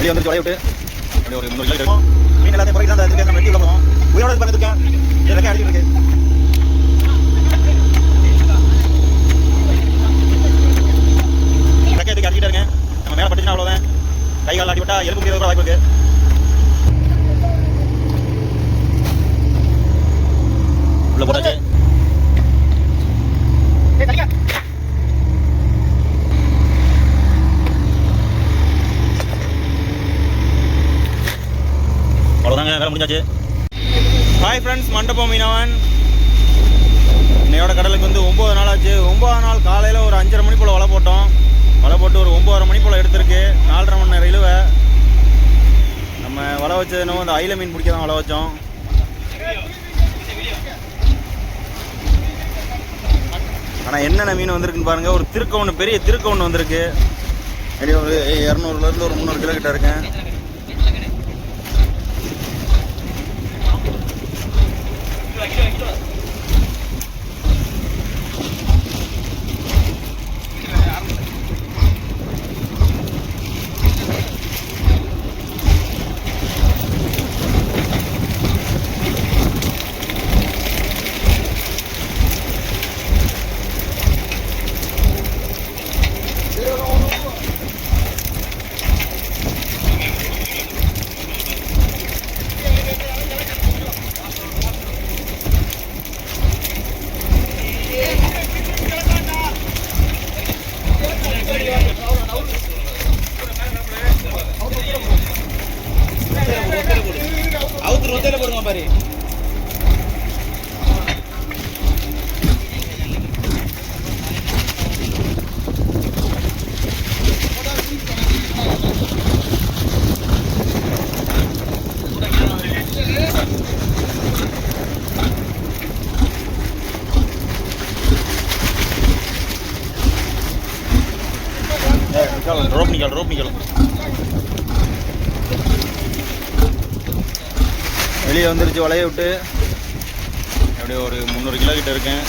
வெளியே வந்து வளைய விட்டு அப்படி ஒரு 300 கிலோ இருக்கும். மீன் எல்லாத்தையும் குறைக்கு தான் அந்த திருக்கை நம்ம வெட்டி உள்ள போகிறோம். உயிரோட இது பண்ணி இருக்கேன். ரெக்கை அடிச்சுட்டு இருக்கு. ரெக்கை இதுக்கு அடிக்கிட்டே இருக்கேன். நம்ம மேலே பட்டுச்சுன்னா அவ்வளோதான். கை கால் ஆட்டி விட்டா எலும்பு முடியாத கூட வாய்ப்பு இருக்கு. உள்ள போட்டாச்சு. அவ்வளோதாங்க, வேலை முடிஞ்சாச்சு. ஹாய் ஃப்ரெண்ட்ஸ், மண்டபம் மீனவன். இன்னையோட கடலுக்கு வந்து 9 நாள் ஆச்சு. 9 நாள் காலையில் ஒரு 5:30 மணி போல் வலை போட்டோம். வலை போட்டு ஒரு 9:30 மணி போல் எடுத்திருக்கு. 4.5 மணி நேரம் இழுவை. நம்ம வலை வச்சது என்னவோ அந்த அயில மீன் பிடிக்க தான் வலை வச்சோம். ஆனால் என்னென்ன மீன் வந்திருக்குன்னு பாருங்கள். ஒரு திருக்க ஒன்று, பெரிய திருக்க ஒன்று வந்திருக்கு. அப்படியே ஒரு 200லேருந்து ஒரு 300 கிலோ கிட்ட இருக்கேன். ரோப் நிக்கல் வெளியே வந்துருச்சு. வளைய விட்டு அப்படியே ஒரு 300 கிலோ கிட்ட இருக்கேன்.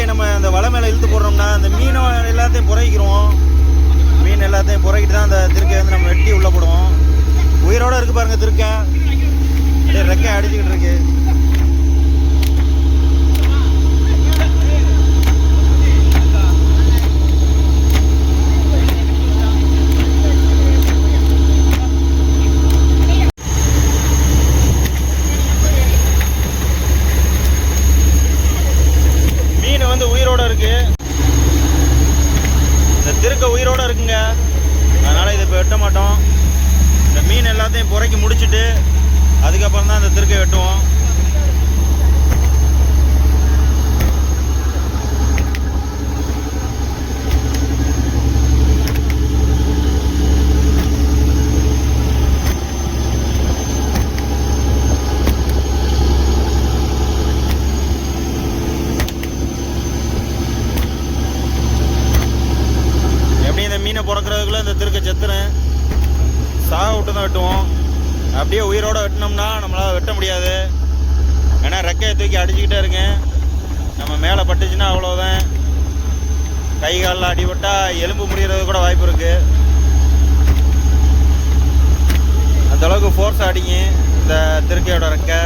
நம்ம அந்த வலை மேலே இழுத்து போடுறோம்னா அந்த மீனை எல்லாத்தையும் புரைக்கிறோம். மீன் எல்லாத்தையும் புரைக்கிட்டு தான் அந்த திருக்கை வந்து நம்ம வெட்டி உள்ளே போடுவோம். உயிரோடு இருக்குது பாருங்கள் திருக்கை. அப்படியே ரெக்கை அடிச்சுக்கிட்டு இருக்கு. உயிரோட இருக்குங்க. அதனால இதை இப்போ வெட்ட மாட்டோம். இந்த மீன் எல்லாத்தையும் புரைக்கி முடிச்சுட்டு அதுக்கப்புறம் தான் அந்த திருக்கை வெட்டுவோம். மீனை பிறக்கிறதுக்குள்ள இந்த திருக்கை செத்துறேன். சாக விட்டு தான் வெட்டுவோம். அப்படியே உயிரோடு வெட்டினோம்னா நம்மளால் வெட்ட முடியாது. ஏன்னா ரெக்கையை தூக்கி அடிச்சுக்கிட்டே இருங்க. நம்ம மேலே பட்டுச்சுன்னா அவ்வளோதான். கை காலில் அடிபட்டால் எலும்பு முடிகிறது கூட வாய்ப்பு இருக்குது. அந்தளவுக்கு ஃபோர்ஸ் அடிங்க இந்த திருக்கையோட ரெக்கை.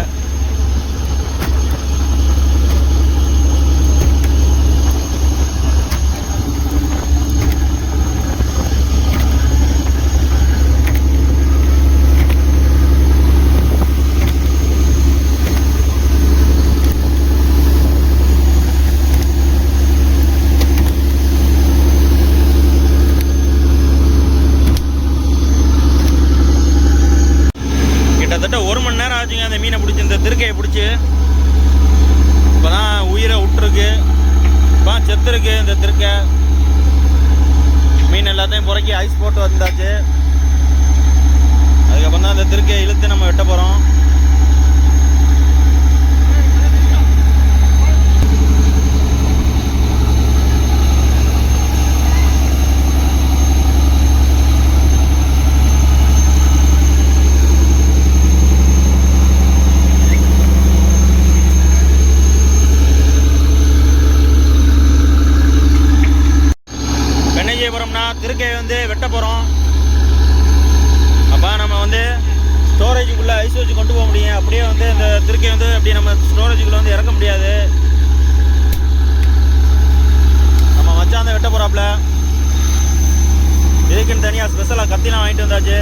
கிட்டத்தட்ட 1 மணி நேரம் ஆச்சுங்க அந்த மீனை பிடிச்சி, இந்த திருக்கையை பிடிச்சி. இப்போ தான் உயிரை விட்டுருக்கு, இப்போ செத்துருக்கு இந்த திருக்கை. மீன் எல்லாத்தையும் புறக்கி ஐஸ் போட்டு வந்தாச்சு. அதுக்கப்புறம் தான் அந்த திருக்கையை இழுத்து நம்ம வெட்ட போகிறோம். திருக்கையை வந்து வெட்ட போகிறோம். அப்போ நம்ம வந்து ஸ்டோரேஜுக்குள்ளே ஐஸ் வச்சு கொண்டு போக முடியும். அப்படியே வந்து இந்த திருக்கையை வந்து அப்படியே நம்ம ஸ்டோரேஜுக்குள்ளே வந்து இறக்க முடியாது. நம்ம மச்சான் தான் வெட்ட போகிறாப்புல. இதுக்குன்னு தனியாக ஸ்பெஷலாக கத்திலாம் வாங்கிட்டு வந்தாச்சு.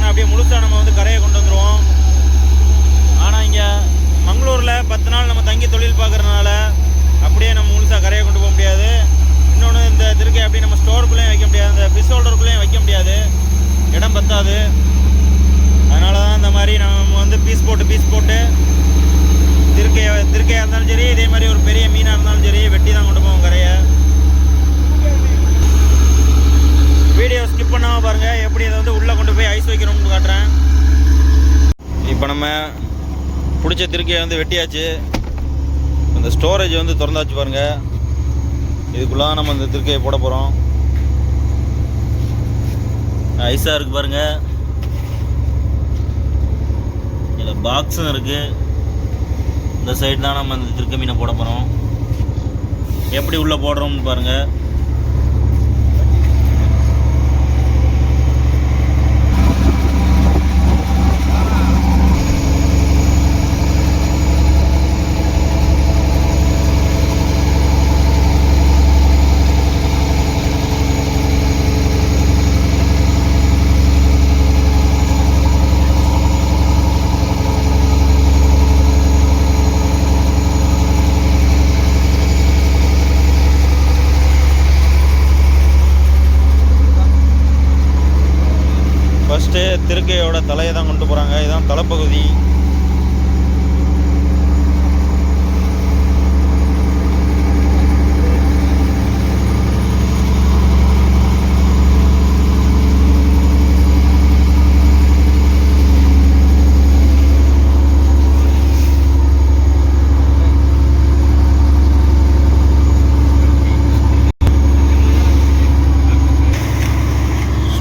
அப்படியே முழுசாக நம்ம வந்து கரையை கொண்டு வந்துடுவோம். ஆனால் இங்கே மங்களூரில் 10 நாள் நம்ம தங்கி தொழில் பார்க்குறதுனால அப்படியே நம்ம முழுசாக கரையை கொண்டு போக முடியாது. இன்னொன்று இந்த திருக்கை அப்படியே நம்ம ஸ்டோருக்குள்ளேயும் வைக்க முடியாது, இந்த ஃபிஷ் ஹோல்டருக்குள்ளேயும் வைக்க முடியாது, இடம் பத்தாது. அதனால தான் இந்த மாதிரி நம்ம வந்து பீஸ் போட்டு திருக்கையாக இருந்தாலும் சரி, இதே மாதிரி ஒரு பெரிய மீனாக இருந்தாலும் சரி வெட்டி தான் கொண்டு போவோம் கரையை. வீடியோ ஸ்கிப் பண்ணாமல் பாருங்கள், எப்படி இதை வந்து உள்ளே கொண்டு போய் ஐஸ் வைக்கிறோம்னு காட்டுறேன். இப்போ நம்ம பிடிச்ச திருக்கையை வந்து வெட்டியாச்சு. இந்த ஸ்டோரேஜ் வந்து திறந்தாச்சு பாருங்கள். இதுக்குள்ளே நம்ம இந்த திருக்கையை போட போகிறோம். ஐஸாக இருக்குது பாருங்கள். இதில் பாக்ஸும் இருக்குது. இந்த சைடு தான் நம்ம இந்த திருக்கை மீனை போட போகிறோம். எப்படி உள்ளே போடுறோம்னு பாருங்கள். திருக்கையோட தலையை தான் கொண்டு போகிறாங்க. இதுதான் தலைப்பகுதி.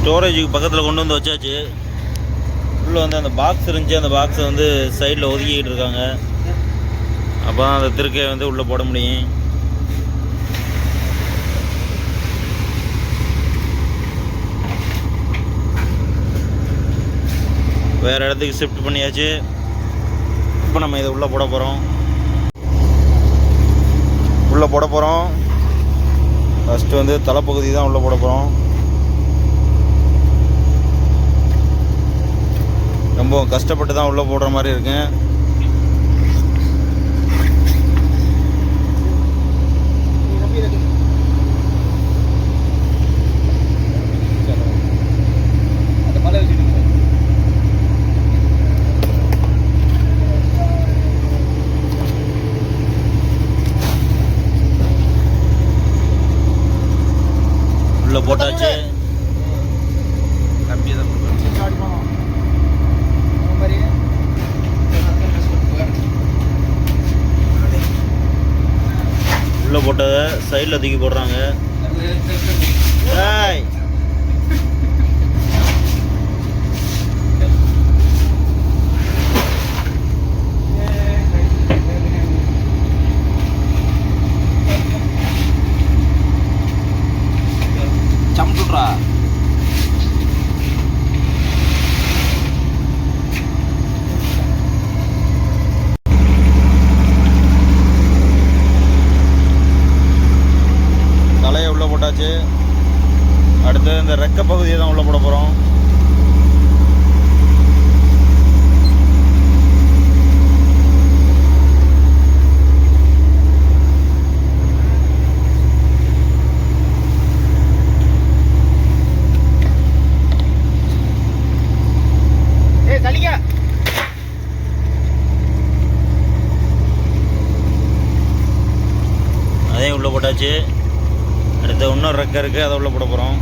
ஸ்டோரேஜுக்கு பக்கத்தில் கொண்டு வந்து வச்சாச்சு. உள்ளே வந்து அந்த பாக்ஸ் இருந்துச்சு, அந்த பாக்ஸை வந்து சைடில் ஒதுக்கிக்கிட்டு இருக்காங்க. அப்போ தான் அந்த திருக்கையை வந்து உள்ளே போட முடியும். வேறு இடத்துக்கு ஷிஃப்ட் பண்ணியாச்சு. இப்போ நம்ம இதை உள்ளே போட போகிறோம். ஃபஸ்ட்டு வந்து தலைப்பகுதி தான் உள்ளே போட போகிறோம். ரொம்ப கஷ்டப்பட்டு தான் உள்ளே போடுற மாதிரி இருக்கு. உள்ள போட்டாச்சு. உள்ள போட்டதை சைடில் தூக்கி போடுறாங்க. சம்சுட்ரா தலையை உள்ளே போட்டாச்சு. அடுத்து இந்த ரெக்க பகுதியை தான் உள்ளே போட போகிறோம். அதையும் உள்ளே போட்டாச்சு. அடுத்து இன்னொரு ரெக்கை இருக்குது, அதை உள்ளே போட போகிறோம்.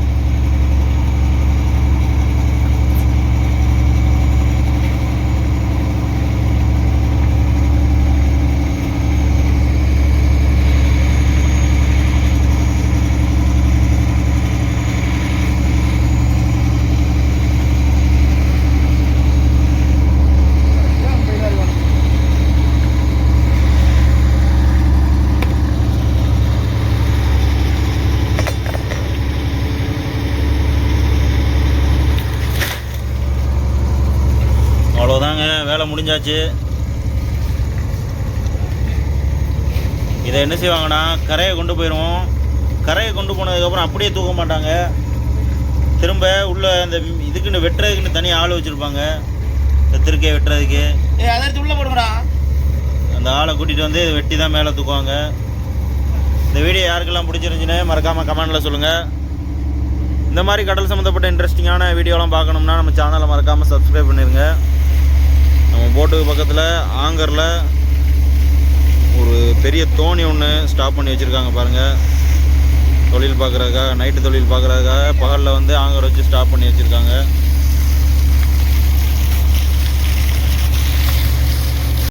அவ்வளோதாங்க, வேலை முடிஞ்சாச்சு. இதை என்ன செய்வாங்கன்னா கரையை கொண்டு போயிடுவோம். கரையை கொண்டு போனதுக்கப்புறம் அப்படியே தூக்க மாட்டாங்க. திரும்ப உள்ள இந்த இதுக்குன்னு வெட்டுறதுக்குன்னு தனியாக ஆள் வச்சுருப்பாங்க. இந்த திருக்கையை வெட்டுறதுக்கு அதை உள்ளே போடுங்கடா. அந்த ஆளை கூட்டிகிட்டு வந்து வெட்டி தான் மேலே தூக்குவாங்க. இந்த வீடியோ யாருக்கெல்லாம் பிடிச்சிருந்துச்சுன்னு மறக்காமல் கமெண்டில் சொல்லுங்கள். இந்த மாதிரி கடல் சம்மந்தப்பட்ட இன்ட்ரெஸ்டிங்கான வீடியோலாம் பார்க்கணும்னா நம்ம சேனலை மறக்காமல் சப்ஸ்கிரைப் பண்ணிடுங்க. நம்ம போட்டுக்கு பக்கத்தில் ஆங்கரில் ஒரு பெரிய தோணி ஒன்று ஸ்டாப் பண்ணி வச்சுருக்காங்க பாருங்கள். தொழில் பார்க்குறதுக்காக, நைட்டு தொழில் பார்க்குறதுக்காக பகலில் வந்து ஆங்கர் வச்சு ஸ்டாப் பண்ணி வச்சுருக்காங்க.